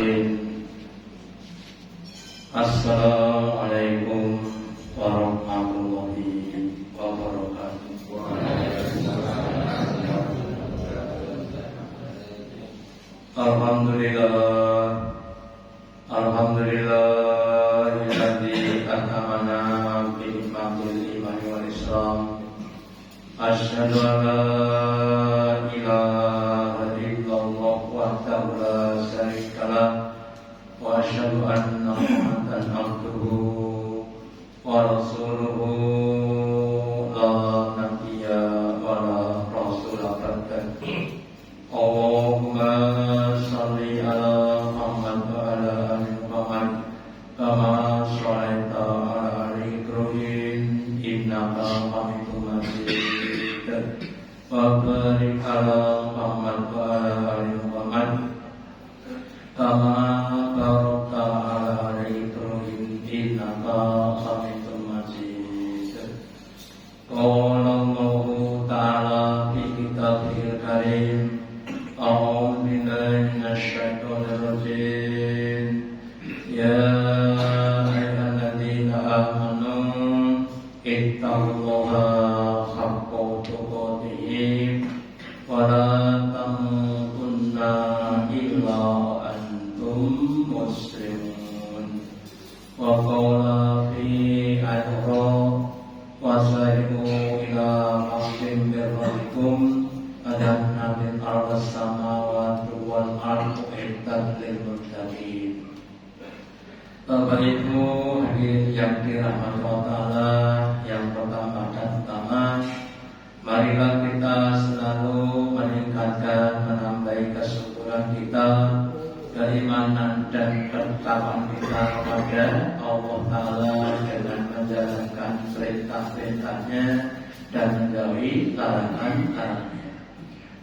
الرجيم. Assalamualaikum warahmatullahi wabarakatuh. Alhamdulillah, alhamdulillahilladzi an'amana bi ni'matil imani wal islam. Asyhadu an la ilaha illallah wahdahu la syarikalah wa asyhadu anna Muhammadan abduhu wa rasuluhu la nabiyya wa la rasula ba'dah. Allahumma shalli ala Muhammad wa ala ali Muhammad kama shallaita ala ali Ibrahim innaka Hamidum Majid. Wa barik ala Muhammad wa ala ali Muhammad kama barakta ala ali Ibrahim innaka Hamidum Majid. Qala Allahu ta'ala fi kitabihil karim. A'udzu billahi minasy syaithanir rajim. Ya ayyuhalladzina amanu ittaqullaha haqqa tuqatih wa la tamutunna illa wa antum muslimun. Wa qala fi al-Qur'an wasari'u ila maghfiratin min rabbikum dan nabi arwas samawati wal ardu iddat lil muttaqin. Bapak Ibu hadirin yang dirahmati Allah Ta'ala, yang pertama dan utama, marilah kita selalu meningkatkan, menambahi kesyukuran kita, keimanan dan ketakwaan kita kepada Allah Ta'ala dengan menjalankan perintah-perintahnya dan menjauhi larangan-larangannya.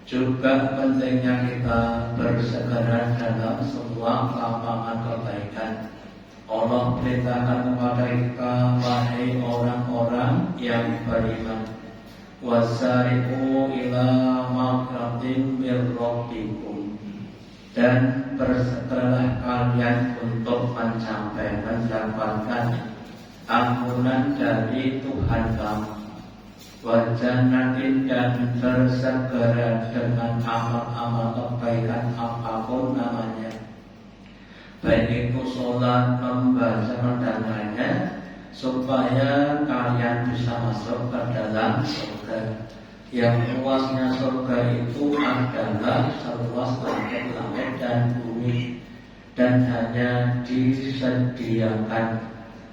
Juga pentingnya kita bersegera dalam semua lapangan kebaikan. Allah perintahkan kepada kita, wahai orang-orang yang beriman, wasari'u ila maghfiratin min rabbikum, dan bersegeralah kalian untuk mencapai, mendapatkan ampunan dari Tuhan kamu. Wajanatin, dan bersegera dengan amal-amal kebaikan apapun namanya, baik itu sholat, membaca dan lainnya, supaya kalian bisa masuk ke dalam surga. Yang luasnya surga itu adalah seluas langit-langit dan bumi, dan hanya disediakan,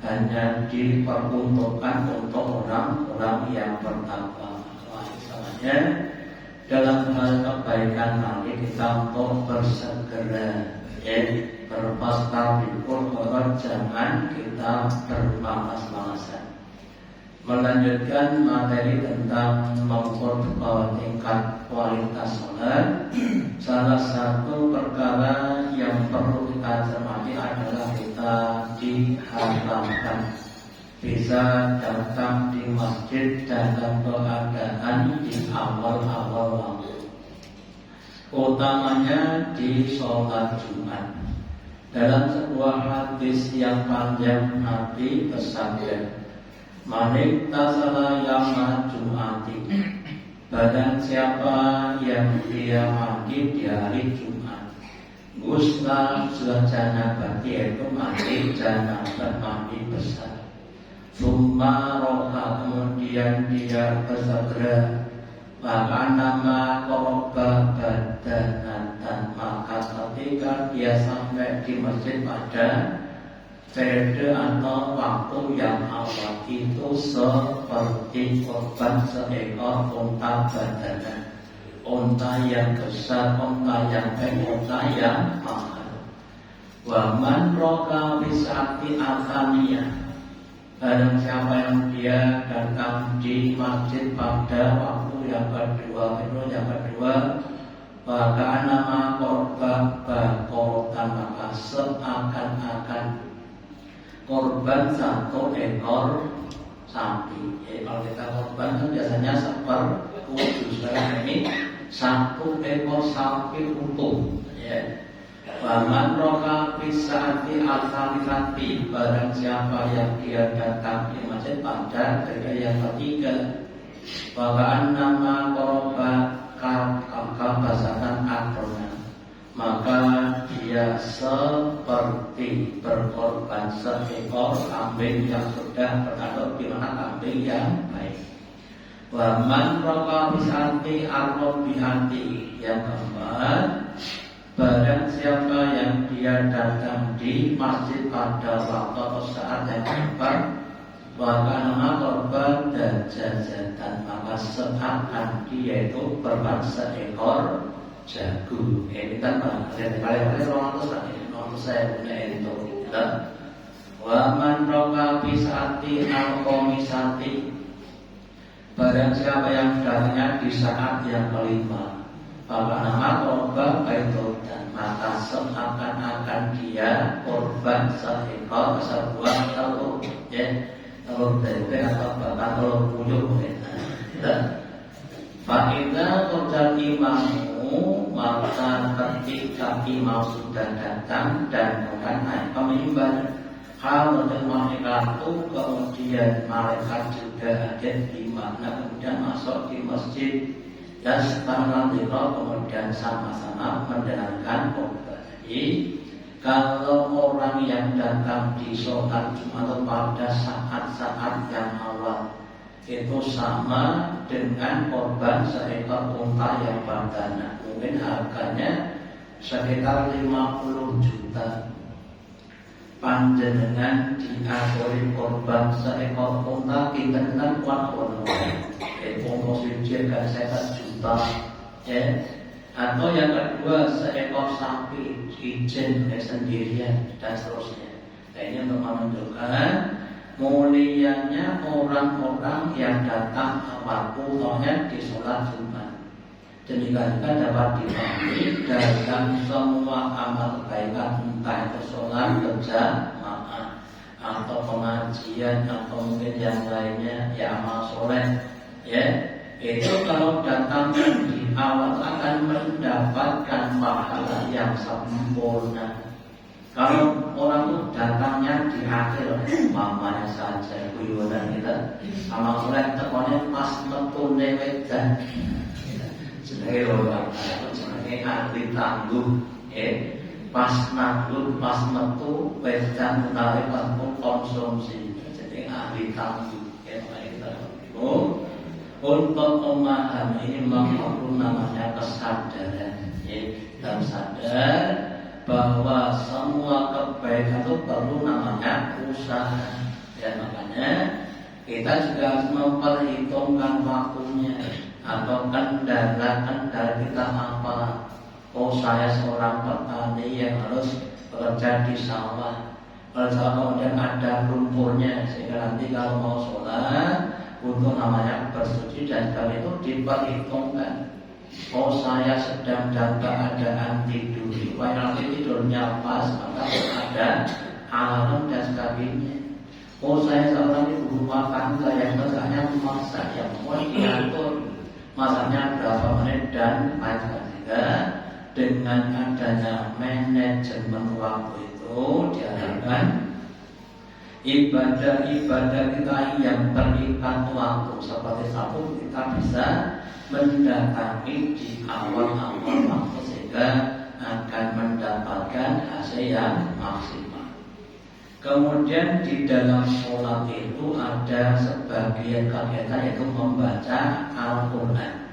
hanya diperuntukkan untuk orang-orang yang bertakwa. Misalnya dalam hal kebaikan nanti kita untuk bersegera, berpastabikul khairat, jangan kita bermalas-malasan. Melanjutkan materi tentang mengukur tingkat kualitas sholat. Salah satu perkara yang perlu kita cermati adalah kita diharamkan bisa datang di masjid dalam keadaan di awal-awal waktu, utamanya di sholat Jumat. Dalam sebuah hadis yang panjang Nabi bersabda, "Man tasala yauma Jum'ati," barang siapa yang dia mandi di hari Jumat, gusla janabah, yaitu mandi janabah, mandi besar. Summa roka, kemudian dia bersegera, maka nama koroba badanatan, maka ketika dia sampai di masjid pada periode atau waktu yang awal itu seperti korban seekor unta badanan, unta yang besar, unta yang baik, unta yang mahal. Waman roka bisati ataniyah, barang siapa yang dia datang di masjid pada waktu yang kedua, maka nama korban bakotan, maka seakan-akan korban satu ekor sapi. Kalau kita korban itu biasanya seperti ini satu ekor sapi utuh, Waman roka pisaati al-khalifati, barang siapa yang dia datang di masjid pada ketika yang ketiga, wakaan nama koroba kabasatan akrona, maka dia seperti berkorban seekor kambing yang sudah berkadok, di mana kambing yang baik. Waman roka pisaati al-robihati, yang keempat, barang siapa yang dia datang di masjid pada waktu atau saat yang tepat, maka nama korban dan jajatan, maka seakan dia itu korban seekor jagung. Ini kan paling-paling orang itu saya punya itu. Waman roka pisati al-komisati, barang siapa yang datangnya di saat yang kelima, maka nama korban itu, dan maka seakan-akan dia korban seekor sebuah telur, telur tempe atau bahkan telur puyuh. Fa'idha korban imamu, maka ketika imam sudah datang dan bukan naik ke mimbar, hal dengan itu kemudian malaikat juga hadir di mana, kemudian masuk di masjid. Dan setelah kemudian sama-sama mendengarkan khutbah. Jadi kalau orang yang datang di sholat Jumat pada saat-saat yang awal itu sama dengan korban seekor unta yang berdana, mungkin harganya sekitar 50 juta. Panjenengan diakui korban seekor unta kita kuat ono. Komposisi kan 7 juta, ya. Atau yang kedua seekor sapi izin sendirian dan seterusnya. Nah, ini untuk menunjukkan mulianya orang-orang yang datang waktunya di sholat Jumat. Demikian juga dapat dipahami dalam semua amal kebaikan, entah itu sholat berjamaah atau pengajian atau mungkin yang lainnya, ya amal soleh, ya itu kalau datang di awal akan mendapatkan pahala yang sempurna. Kalau orang itu datangnya di akhir, mamanya saja guyonan kita, amal soleh tekonnya pas metune wedan. Sebagai orang itu sebagai ahli tangguh, pas nangguh, pas metu, wedan menarik untuk konsumsi, jadi ahli tangguh. Untuk memahami makhluk namanya kesadaran, dan sadar bahwa semua kebaikan itu perlu namanya usaha. Dan makanya kita juga harus memperhitungkan waktunya. Atau kendala kita apa? Oh, saya seorang petani yang harus bekerja di sawah. Kalau kemudian ada lumpurnya, sehingga nanti kalau mau sholat untuk namanya bersuci dan kali itu diperhitungkan. Oh, saya sedang dalam keadaan tidur, supaya nanti tidurnya pas, maka ada alarm dan sebagainya. Oh, saya seorang ibu rumah tangga yang kerjanya memasak, yang mau diatur masaknya berapa menit dan lain sebagainya. Dengan adanya manajemen waktu itu diharapkan ibadah-ibadah kita yang terikat waktu seperti sabtu kita bisa mendatangi di awal-awal waktu sehingga akan mendapatkan hasil yang maksimal. Kemudian di dalam sholat itu ada sebagian kegiatan yaitu membaca Al-Quran.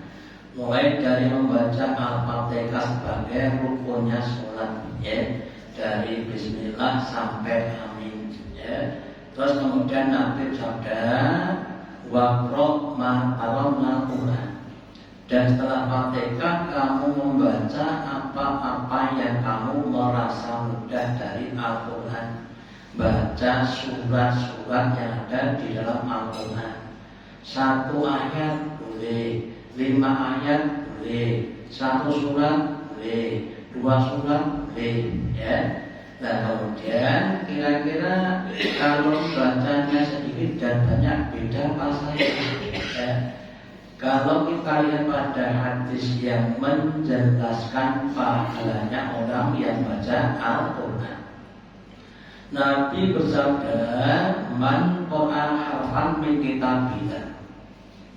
Mulai dari membaca Al-Fatihah sebagai rukunnya sholat, dari Bismillah sampai Amin. Terus kemudian Nabi sabda waqra ma tarawna Quran. Dan setelah Fatihah kamu membaca apa-apa yang kamu merasa mudah dari Al-Quran. Baca surat-surat yang ada di dalam Al-Quran. 1 ayat boleh, 5 ayat boleh, 1 surat boleh, 2 surat boleh, ya. Nah kemudian kira-kira kalau bacanya sedikit dan banyak beda apa saja, ya. Kalau kita lihat pada hadis yang menjelaskan pahalanya orang yang baca Al-Quran, Nabi bersabda, "Man qara'a harfan min kitabillah."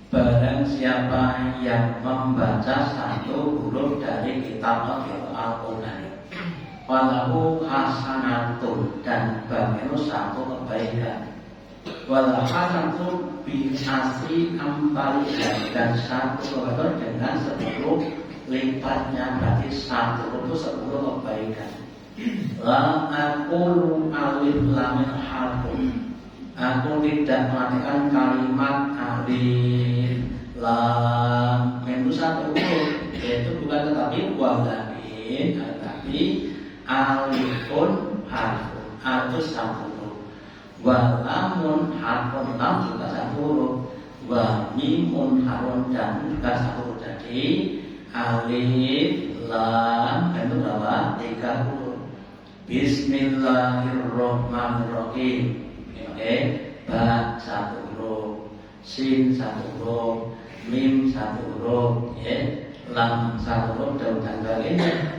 Barang siapa yang membaca satu huruf dari kitab Al-Quran, falahu hasanatun, dan baginya satu kebaikan. Wal hasanatu bi asri amsalihha, dan satu kebaikan dengan 10 lipatnya, berarti satu itu 10 kebaikan. La aqulu alif lam harfun, aku tidak mengatakan kalimat alif lam itu satu huruf, yaitu bukan tetapi walakin, tetapi alifun harfun atau satu huruf, walamun harfun lam juga satu huruf, wa mimun harfun dan juga satu huruf. Jadi alif lam itu berapa? 3 huruf. Bismillahirrahmanirrahim. Ba satu huruf, sin satu huruf, mim satu huruf, lam satu huruf, dan sebagainya.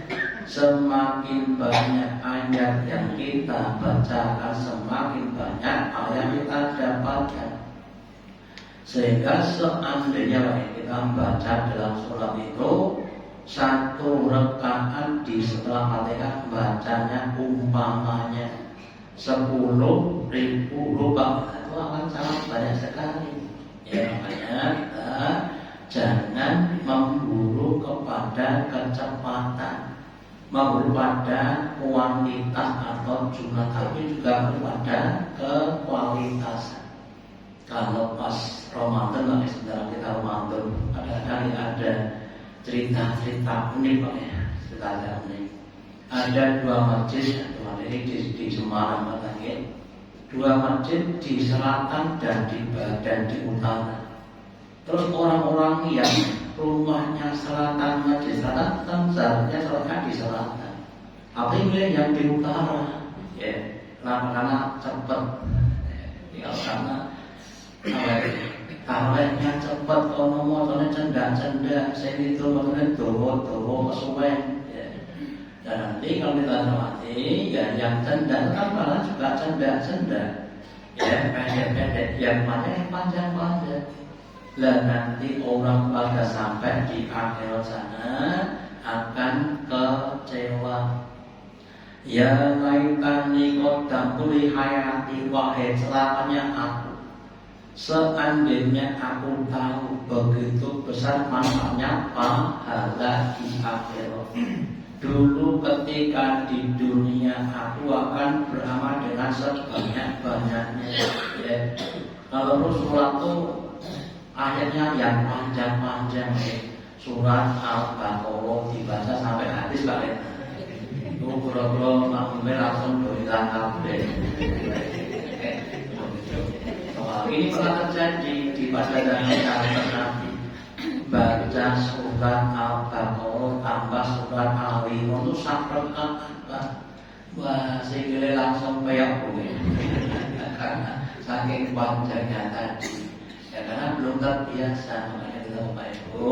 Semakin banyak ayat yang kita bacakan, semakin banyak ayat kita dapatkan. Sehingga seandainya kita membaca dalam sholat itu satu rakaat di setelah Fatihah bacanya umpamanya 10.000 rubah, itu akan sangat banyak sekali. Ya, makanya kita jangan memburu kepada kecepatan, memburu pada kuantitas atau jumlah, tapi juga kepada kekualitasan. Kalau pas Ramadan, lah sebenarnya kita Ramadan, kadang-kadang ada cerita-cerita unik Pak ya, cerita unik. Ada 2 masjid, ini di Semarang katanya, 2 masjid di selatan dan di utara. Terus orang-orang yang rumahnya selatan, masjid selatan, seharusnya sholatnya di selatan. Tapi milih yang di utara, ya, karena cepat, ya, karena awalnya cepat, kalau motornya cendak-cendak, saya itu motornya dowo kesuwen. Dan nanti kalau kita cermati, ya yang cendak kan malah juga cendak-cendak, ya pendek-pendek, yang mana yang panjang-panjang. Lah nanti orang pada sampai di akhirat sana akan kecewa. Ya laitani qaddamtu li hayati, wahai celakanya aku, seandainya aku tahu begitu besar manfaatnya pahala di akhirat. Dulu ketika di dunia aku akan beramal dengan sebanyak-banyaknya, ya. Kalau sholat itu akhirnya yang panjang-panjang, ya. Surat Al-Baqarah dibaca sampai hadis balik. Itu bro-bro makmumnya langsung doilan kabeh. Ini pernah terjadi di pasaran Nabi. Baca surat Al-Baqarah tambah surat Al-Imran itu sampai wah, sehingga langsung kayak gue karena saking panjangnya tadi. Ya karena belum terbiasa, makanya kita Bapak Ibu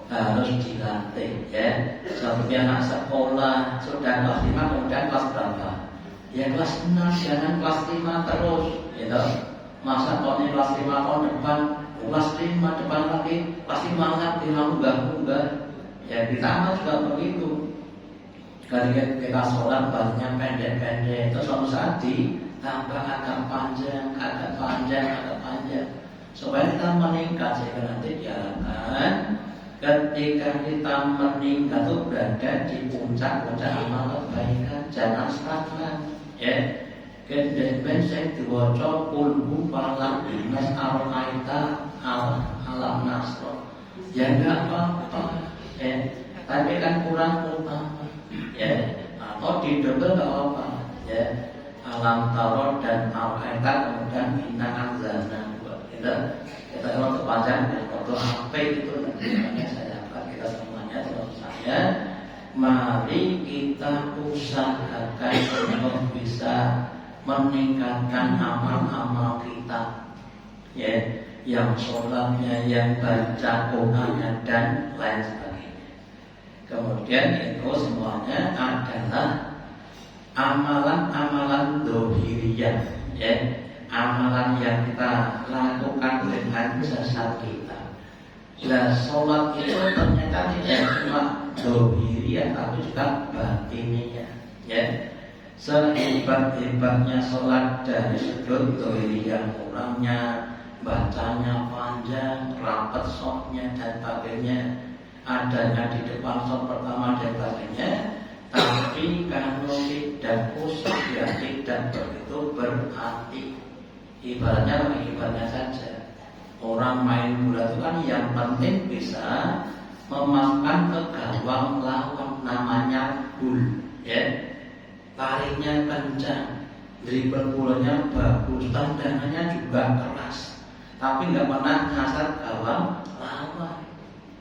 harus dilatih, ya. Seperti anak sekolah sudah kelas 5 kemudian kelas berapa? Ya kelas 6, jangan kelas 5 terus, gitu. Masa kok ini kelas 5 tahun depan, kelas 5 depan lagi, kelas 5 lagi, munggah-munggah. Ya kita amal juga begitu. Ketika kita sholat bajunya pendek-pendek, terus suatu saat ditambah agak panjang, supaya kita meningkat. Sehingga nanti diharapkan ketika kita meningkat itu berada di puncak-puncak amal kebaikan, jangan stagnan, ya. Kemudian saya diwaca kulhu falam binas al-aita alam nasro, ya enggak apa-apa, ya. Tapi kan kurang utama, ya. Atau didengar enggak apa, ya. Alam tarot dan al-aita kemudian bina anzana, kita kalau terpanjang dan waktu HP itu namanya saya dapat kita semuanya terus saya. Mari kita usahakan untuk bisa meningkatkan amal-amal kita, ya, yang sholatnya, yang baca Qur'annya dan lain sebagainya. Kemudian itu semuanya adalah amalan-amalan dohiriyah, ya, amalan yang kita lakukan dengan jasad kita. Nah, sholat itu ternyata tidak cuma dohiriyah, tapi juga batiniyah, ya. Sehebat-hebatnya sholat dari sudut dohiriyah, orangnya bacanya panjang, rapat softnya dan sebagainya, adanya di depan soft pertama dan sebagainya, tapi kalau tidak khusyuk, ya tidak begitu berarti. Ibaratnya saja, orang main bola itu kan yang penting bisa memakan ke gawang lawan, namanya gol, ya. Larinya kencang, dribble bolanya bagus, tendangannya juga keras, tapi nggak pernah nyasar gawang lawan.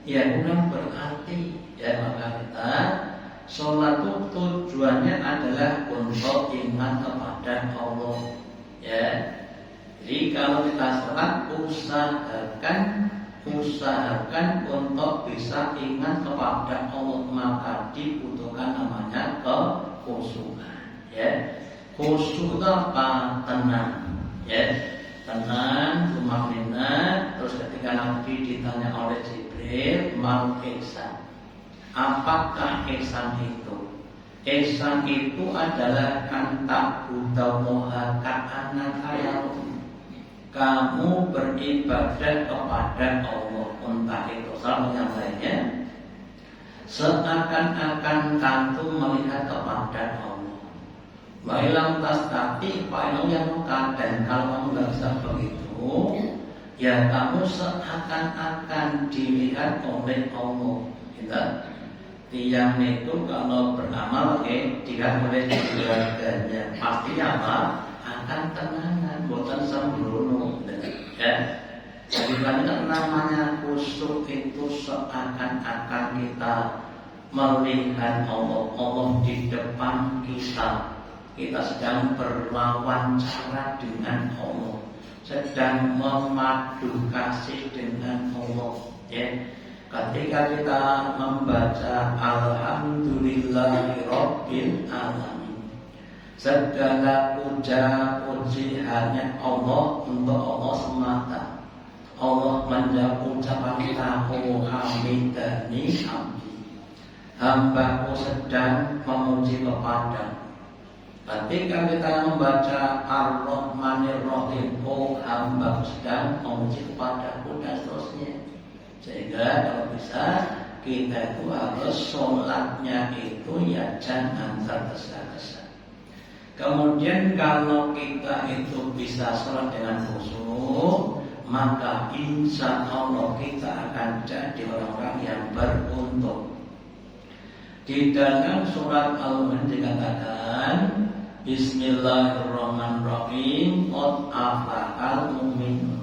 Ya kurang berarti. Ya, maka kita sholat itu tujuannya adalah untuk ingat kepada Allah. Ya, jadi kalau kita sholat usahakan untuk bisa ingat kepada Allah, maka dibutuhkan namanya kekhusyukan. Ya, khusyuk itu apa? Tenang. Ya, tenang, tumanina. Terus ketika Nabi ditanya oleh Jibril, mau ihsan, apakah ihsan itu? Ihsan itu adalah antak budamoha ka'anaka yarum. Kamu beribadah kepada Allah, entah itu sama yang lainnya, seakan-akan kamu melihat kepada Allah. Wailam tastati fa'inau yang muka. Dan kalau kamu nggak bisa begitu, ya kamu seakan-akan dilihat oleh Allah. Kita tiang itu kalau beramal, dilihat oleh keluarganya, pasti apa? Akan tenangan, bukan sembrono. Ya, jadi kan namanya khusyuk itu seakan-akan kita melihat Allah di depan kita. Kita sedang berwawancara dengan Allah, sedang memadu kasih dengan Allah. Ya, ketika kita membaca Alhamdulillahirabbil alamin, segala puji hanya Allah, untuk Allah semata. Allah menjawab ucapan kita, hamidani abdi, hambaku sedang memuji kepadamu. Ketika kita membaca Ar-Rahmanir-Rahim, hamba sedang memuji kepadaku, dan seterusnya. Sehingga kalau bisa kita itu harus sholatnya itu ya jangan tergesa-gesa. Kemudian kalau kita itu bisa sholat dengan khusyuk, maka insya Allah kita akan jadi orang-orang yang beruntung. Di dalam surat Al-Mulk dikatakan, Bismillahirrahmanirrahim, qad aflahal mu'minun.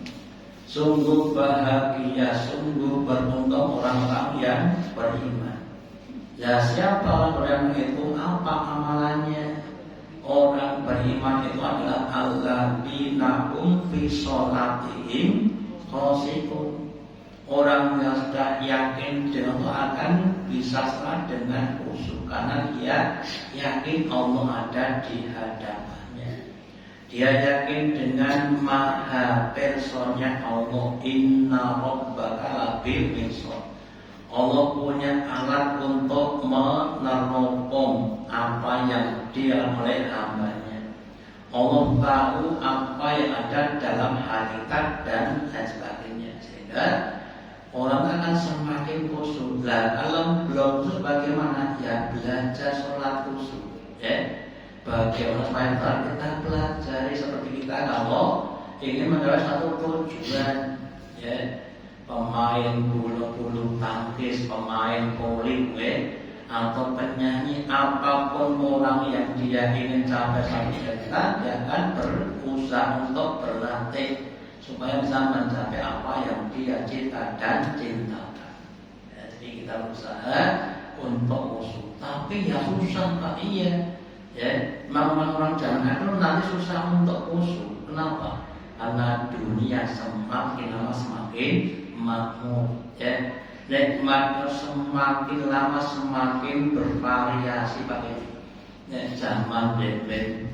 Sungguh bahagia, sungguh beruntung orang-orang yang beriman. Ya, siapa orang itu? Apa amalannya? Orang beriman itu adalah alladzina hum fi sholatihim khashi'un. Orang yang sudah yakin dengan Allah akan bisa sholat dengan khusyuk, karena dia yakin Allah ada di hadapannya. Dia yakin dengan maha personnya Allah. Inna rabbaka labil mirsad. Allah punya alat untuk meneropong apa yang dilakukan oleh hambanya. Allah tahu apa yang ada dalam hakikat dan lain sebagainya. Sehingga orang akan semakin khusyuk. Lah kalau belum khusyuk bagaimana? Ya belajar sholat khusyuk. Ya, bagaimana supaya kita pelajari seperti kita kalau ingin mencapai satu tujuan. Ya, pemain bulu tangkis, pemain voli, atau penyanyi, apapun orang yang dia ingin capai satu cita, dia akan berusaha untuk berlatih supaya bisa mencapai apa yang dia cita dan cintakan. Ya, jadi kita berusaha untuk khusyuk. Tapi ya susah Pak, iya. Ya, memang orang jangan itu nanti susah untuk khusyuk. Kenapa? karena dunia semakin lama semakin makmur, ya. Nikmatnya semakin lama semakin bervariasi pakai zaman deben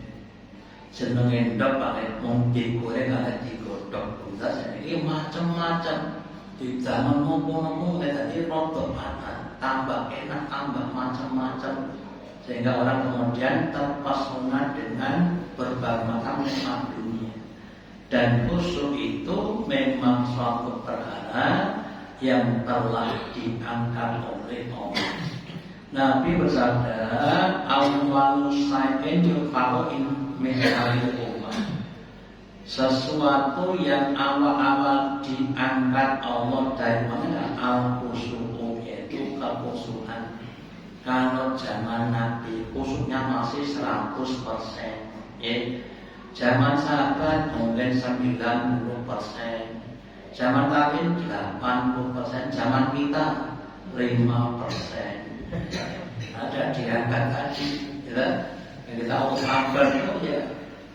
seneng endok pakai mung digoreng pakai digodhog buntas ini macam-macam di zaman ngomong-ngomong tadi rotok panas tambah enak tambah macam-macam sehingga orang kemudian terpesona dengan berbagai macam nikmat dunia. Dan khusyuk itu memang suatu perkara yang telah diangkat oleh Allah. Nabi bersabda, "Awwalu shay'in yurfa'u min amril ummah." Sesuatu yang awal-awal diangkat Allah dari mana? Al-khusyuk, yaitu kekhusyukan. Kalau zaman Nabi khusyuknya masih 100%, ya. Zaman sahabat mungkin 90%. Zaman tabi'in 80%, zaman kita 5%. Ada diangkat tadi, ya. Yang kita sabar itu ya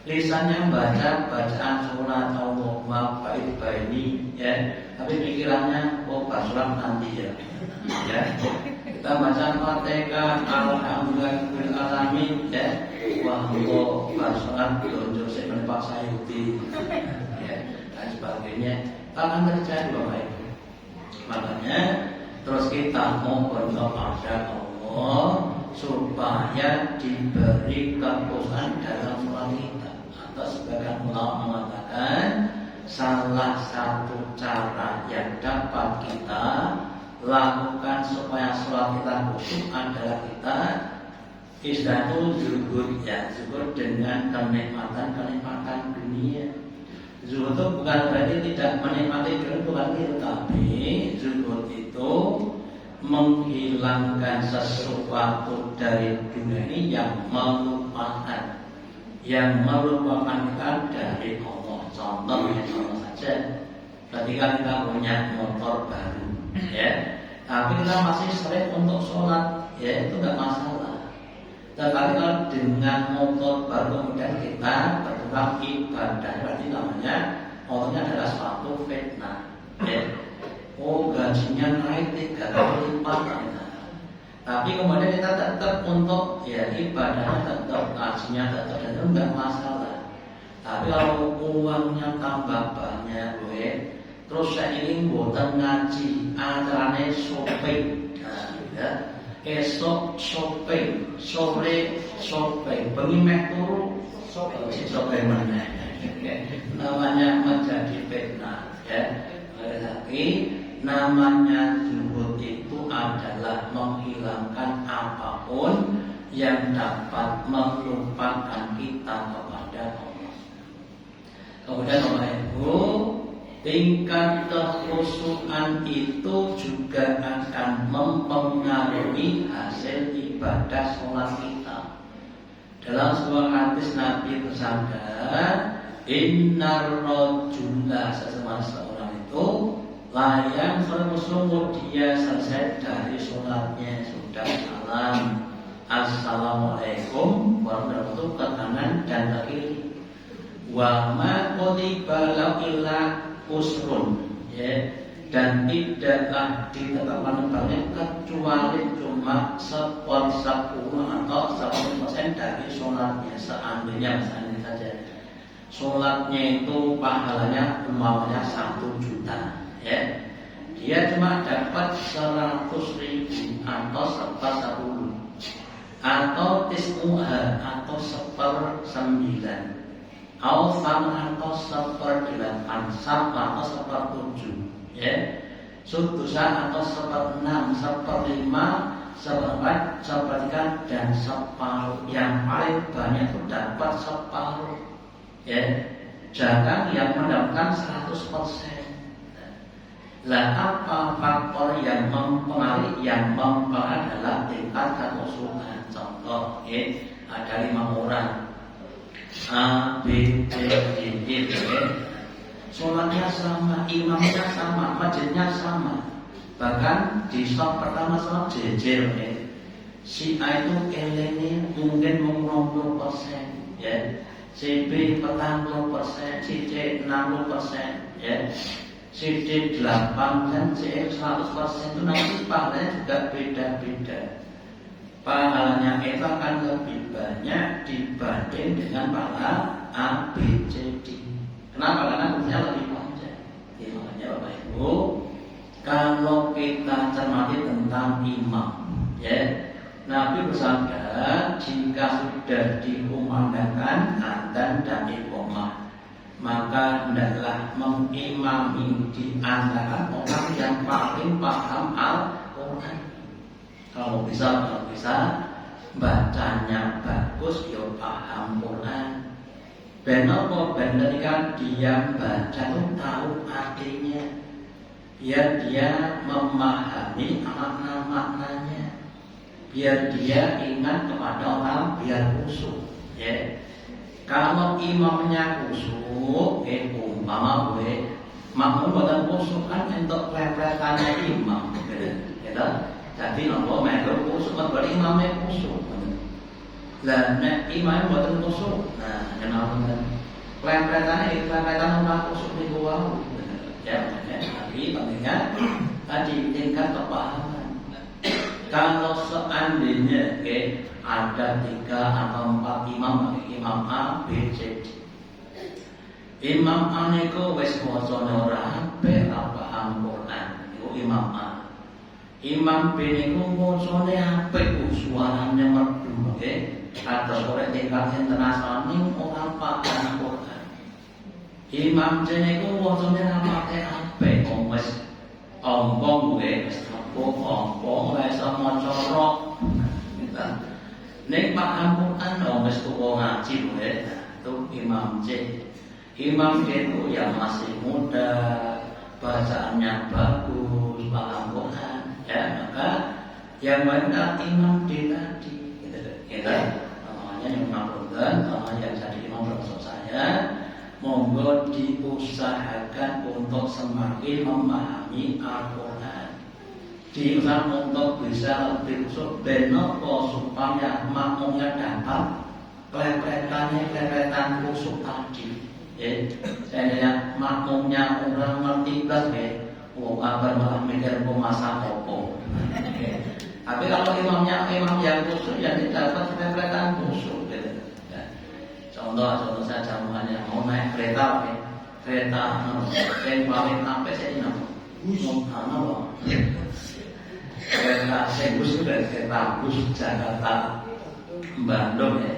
lisannya baca bacaan surat Allahumma ba'id baini, ya. Tapi pikirannya basuran nanti ya. Ya. Kita baca Fatihah, alhamdulillahirabbil alamin, ya. Wah, basuran donjo sing Pak Sayuti. Ya, dan sebagainya. Akan terjadi Bapak Ibu. Makanya terus kita mohon kepada Allah supaya diberi kekhusyukan dalam sholat kita. Atau sebagian ulama mengatakan salah satu cara yang dapat kita lakukan supaya sholat kita khusyuk adalah kita istilahnya zuhud, ya, zuhud dengan kenikmatan dunia. Zuhud itu bukan berarti tidak menikmati dunia, bukan itu, tapi zuhud itu menghilangkan sesuatu dari dunia ini yang melupakan kita dari Allah. Contoh saja, ketika kita punya motor baru, ya, tapi kita masih sering untuk sholat, ya, itu nggak masalah. Tetapi kalau dengan motor baru kemudian kita bertukar ibadah, berarti namanya motornya adalah suatu fitnah, ya. Oh, gajinya naik 3 kali lipat, ya. Tapi kemudian kita tetap untuk ya ibadahnya tetap, gajinya tetap, dan itu enggak masalah. Tapi kalau uangnya tambah banyak, terus saya ingin boten ngaji, acaranya shopping, nah, ya. Esok shopping, sore shopping, bengi meh turu shopping mana? Namanya menjadi fitnah, ya. Tapi namanya zuhud itu adalah menghilangkan apapun yang dapat melupakan kita kepada Allah. Kemudian Bapak Ibu, tingkat kekhusyukan itu juga akan mempengaruhi hasil ibadah sholat kita. Dalam sebuah hadis Nabi bersabda, "Innar rajula," sesungguhnya seorang itu layang sungguh dia selesai dari sholatnya sudah salam, assalamualaikum warahmatullahi wabarakatuh, ke kanan dan ke kiri. Wa ma qutiba illa usrun, ya, dan tidaklah ditetapkan banyak kecuali cuma 10% atau 10% dari sholatnya. Seandainya saja sholatnya itu pahalanya umpamanya 1 juta, ya, dia cuma dapat 100.000 atau 10 atau tismuha atau 1/9 atau 1/8 sama atau 1/7, ya, sudusan atau 1/6, 1/5, 1/4, 1/3 dan separuh. Yang paling banyak itu dapat separuh, ya. Jangan yang mendapatkan 100%. Lah apa faktor yang mempengaruhi? Yang mempengaruhi adalah tingkat kekhusyukan. Contoh, ya, ada 5 orang. A, B, C, D, E, F. Sholatnya sama, imamnya sama, masjidnya sama. Bahkan di stop pertama sholat jejer, si A itu eleni mungkin 60%, ya. si B 40%, si C 60%, ya. Si D 8 C 100% itu nanti pahalanya juga beda-beda. Pahalanya itu akan lebih banyak dibanding dengan pahala A, B, C, D. Kenapa? Karena kursnya lebih panjang. Ya, makanya Bapak Ibu, kalau kita cermati tentang imam, ya, Nabi bersabda, jika sudah dikumandangkan adzan dan iqamah, maka hendaklah mengimami di antara orang yang paling paham Al-Quran. Kalau bisa bacanya bagus, ya paham Quran. Benapa ketika dia baca itu tahu artinya, biar dia memahami makna-maknanya, biar dia ingat kepada orang, biar khusyuk. Ya. Kalau imamnya khusyuk, umpama gue makmum buatan khusyuk kan untuk repletannya imam, gitu. Jadi nopo melu khusyuk, berarti imamnya khusyuk. Lah nek imam buatan khusyuk, nah kenapa kan? Repletan orang khusyuk niku wae. Ya, tapi pentingnya tadi tingkat kepahaman. Kalau seandainya ada 3 atau 4 imam, imam A, B, C, D. Imam A niku wis maca ora apik paham Quran, niku imam A. Imam B niku macane apik, suarane merdu, atus ora tingkat internasional ning ora paham Quran. Imam C niku macane ra apik, wis ompong wis ompong ora iso maca rok. Nek paham Quran wis tuwa ngaji lho, itu Imam C. Imam D itu yang masih muda, bacaannya bagus, paham Quran, ya, maka yang benar Imam D tadi, gitu. Namanya Imam Ramadan, namanya yang jadi imam termasuk saya. Monggo diusahakan untuk semakin memahami Al-Quran, diusahakan untuk bisa lebih khusyuk, benoko supaya makmumnya dapat klepetan khusyuk tadi. Saya makmumnya orang ngerti plus kabar malah mikir masak opo. Tapi kalau imam yang khusyuk yang didapat klepetan khusyuk, gitu. Contoh saja umpamanya mau naik kereta, yang paling sampai saya nama kereta sebus dari kereta bus Jakarta Bandung, ya.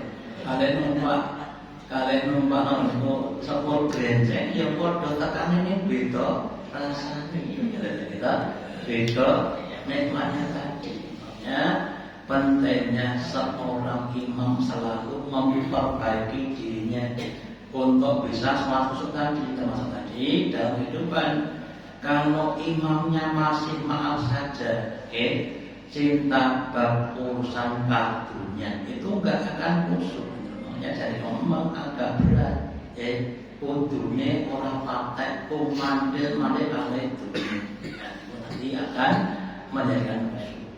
Kalian numpak untuk sepuluh gerenceng, ya podo tekan ini beda rasanya, kita beda nikmatnya tadi. Makanya pentingnya seorang imam selalu memperbaiki dirinya untuk bisa masuk tadi, termasuk tadi dalam kehidupan. Kalau imamnya masih maaf saja, cinta bab urusan kadunya itu enggak akan khusyuk. Makanya jadi ngomong agak berat, kudunya orang patek kumandil itu nanti akan menjadikan khusyuk.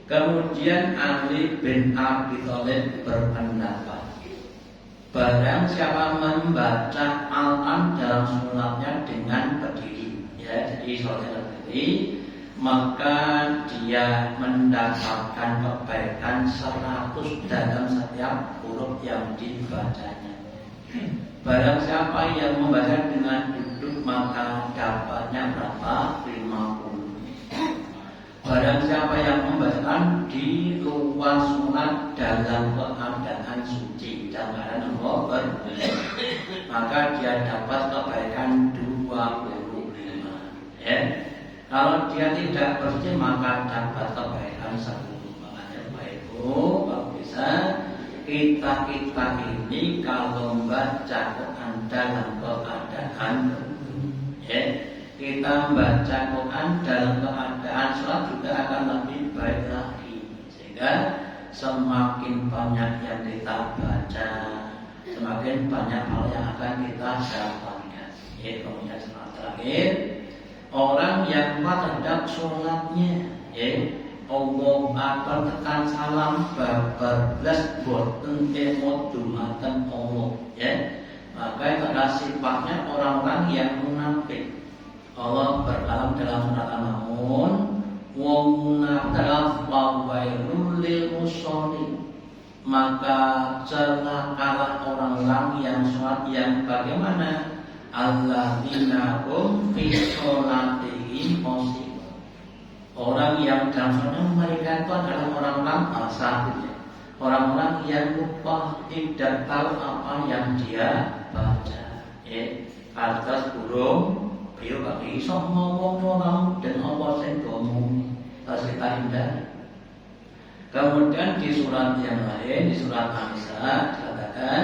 Kemudian Ali bin Abi Thalib berpendapat, barang siapa membaca Al-Quran dalam sholatnya dengan berdiri, ya, jadi sholatnya berdiri, maka dia mendapatkan kebaikan 100 dalam setiap huruf yang dibacanya. Barang siapa yang membaca dengan duduk, maka dapatnya berapa? 50. Barang siapa yang membacakan di luar sholat dalam keadaan suci, dalam keadaan berdiri, maka dia dapat kebaikan 25. Ya. Kalau dia tidak bersih, maka dapat kebaikan 10. Makanya Bapak Ibu, kalau bisa kita ini kalau membaca Quran dalam keadaan ya, kita membaca Quran dalam keadaan sholat juga akan lebih baik lagi. Sehingga semakin banyak yang kita baca, semakin banyak hal yang akan kita dapatkan. Ya, kemudian terakhir, orang yang terhadap sholatnya, Allah akan tekan salam babar belas boten emot dumatan Allah, ya. sampai pada sifatnya orang-orang yang munafik. Allah berkalam dalam surat An-Namun, wong munafik fawailul lil musholin, maka celakalah orang-orang yang sholat yang bagaimana? Alladzina hum fi sholatihim khashi'un. Orang yang dalam sholatnya mereka itu adalah orang-orang fasik, orang-orang yang lupa, tidak tahu apa yang dia baca. Atas burung beliau gak bisa ngomong orang dan apa yang ngomong harus kita hindari. Kemudian di surat yang lain, di surat An-Nisa dikatakan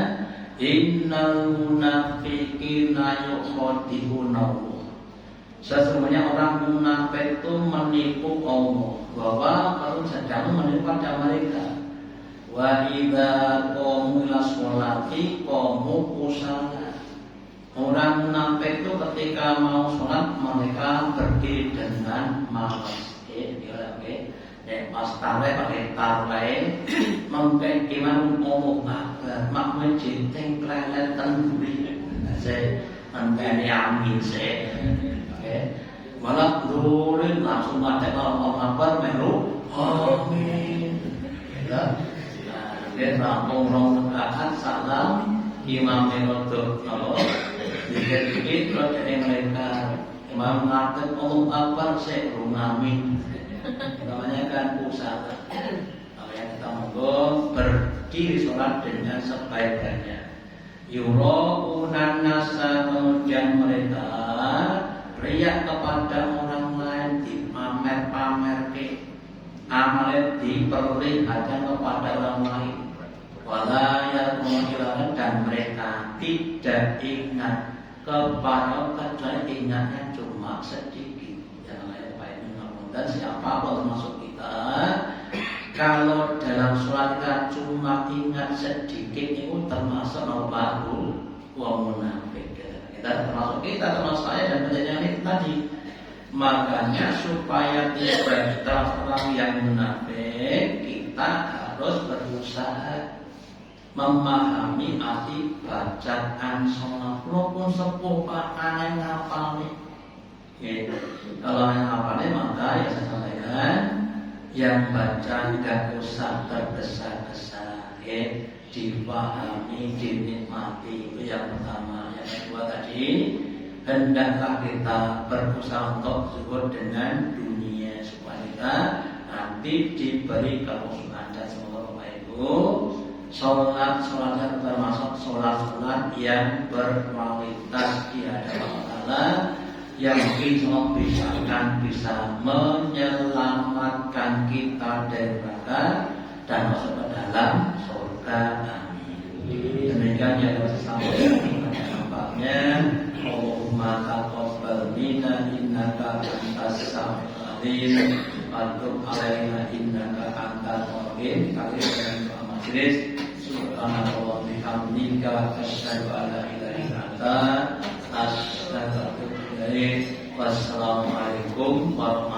innal munafiqina yukhadi'una Allah. Sesungguhnya orang munafik itu menipu Allah, bahwa kalau sedang menipu pada mereka. Wa idza qamu ila sholati qamu kusala. Orang munafik itu ketika mau sholat mereka berdiri dengan malas. Pas tarik pakai tarik, mungkin imam ngomong mak mencintai kelelet tenduri. Saya mungkin yamin saya. Malah dulu langsung ada ngomong apa melu. Amin. Dia rampung rakaat salam imam menutup Allah. Dikit-dikit terus dari mereka imam ngatain ngomong apa saya amin. Namanya kan usaha. Makanya kita monggo berdiri sholat dengan sebaik-baiknya. Yura'unan nasa, kemudian mereka riak kepada orang lain, dipamer-pamer ke amalnya, diperlihatkan kepada orang lain. Walayat menghilangkan, dan mereka tidak ingat kepada kecuali ingatnya cuma sedikit. Yang lain baik dan siapa termasuk kita, kalau dalam sholat kita cuma ingat sedikit itu termasuk baru wong munafik. Kita termasuk saya dan penjelasan tadi. Makanya supaya tidak orang yang munafik, kita harus berusaha memahami arti bacaan sholat. Walaupun sepuh aneh ngapal nih. Kalau yang hafalnya maka ya saya sampaikan, yang baca tidak usah tergesa-gesa, dipahami, dinikmati, itu yang pertama. Yang kedua tadi, hendaklah kita berusaha untuk zuhud dengan dunia supaya kita nanti diberi kemusuhan. Dan semoga Bapak Ibu sholatnya termasuk sholat yang berkualitas di hadapan Allah, yang bisa menyelamatkan kita dari neraka dan masuk ke dalam surga. Amin. Demikian yang saya sampaikan pada nampaknya. Allahumma taqabbal minna innaka antas samiul alim wa tub alaina innaka antal mu'min. Kali ini doa majelis. Subhanallah bihamdika asyhadu an la ilaha illa anta astaghfiruka. Wassalamualaikum warahmatullahi wabarakatuh.